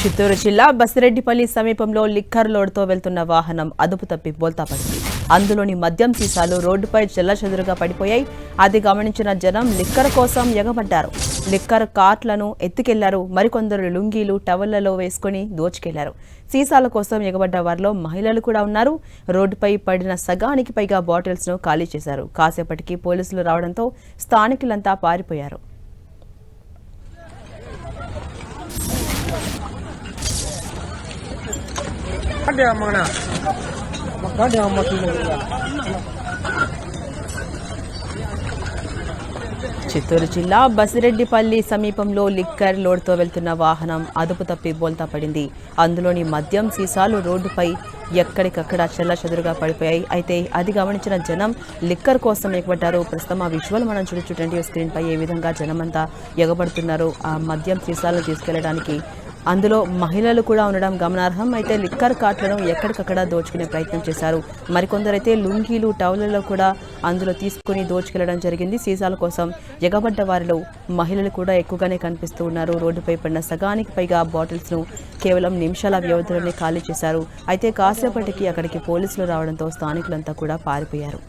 చిత్తూరు జిల్లా బసిరెడ్డిపల్లి సమీపంలో లిక్కర్ లోడ్తో వెళ్తున్న వాహనం అదుపు తప్పి బోల్తా పడింది. అందులోని మద్యం సీసాలు రోడ్డుపై చెల్లచెదురుగా పడిపోయాయి. అది గమనించిన జనం లిక్కర్ కోసం ఎగబడ్డారు. లిక్కర్ కార్ట్లను ఎత్తుకెళ్లారు. మరికొందరు లుంగీలు టవళ్లలో వేసుకుని దోచుకెళ్లారు. సీసాల కోసం ఎగబడ్డ వారిలో మహిళలు కూడా ఉన్నారు. రోడ్డుపై పడిన సగానికి పైగా బాటిల్స్ ను ఖాళీ చేశారు. కాసేపటికి పోలీసులు రావడంతో స్థానికులంతా పారిపోయారు. చిత్తూరు జిల్లా బసిరెడ్డిపల్లి సమీపంలో లిక్కర్ లోడ్తో వెళ్తున్న వాహనం అదుపు తప్పి బోల్తా పడింది. అందులోని మద్యం సీసాలు రోడ్డుపై ఎక్కడికక్కడ చెల్లచెదురుగా పడిపోయాయి. అయితే అది గమనించిన జనం లిక్కర్ కోసం ఎగబడ్డారు. ప్రస్తుతం ఆ విజువల్ మనం చూడండి స్క్రీన్ పై ఏ విధంగా జనమంతా ఎగబడుతున్నారు ఆ మద్యం సీసాలను తీసుకెళ్లడానికి. అందులో మహిళలు కూడా ఉండడం గమనార్హం. అయితే లిక్కర్ కార్ట్లను ఎక్కడికక్కడ దోచుకునే ప్రయత్నం చేశారు. మరికొందరైతే లుంగీలు టవలలో కూడా అందులో తీసుకుని దోచుకెళ్లడం జరిగింది. సీసాల కోసం ఎగబడ్డ వారిలో మహిళలు కూడా ఎక్కువగానే కనిపిస్తూ ఉన్నారు. రోడ్డుపై పడిన సగానికి పైగా బాటిల్స్ ను కేవలం నిమిషాల వ్యవధిలోనే ఖాళీ చేశారు. అయితే కాసేపటికి అక్కడికి పోలీసులు రావడంతో స్థానికులంతా కూడా పారిపోయారు.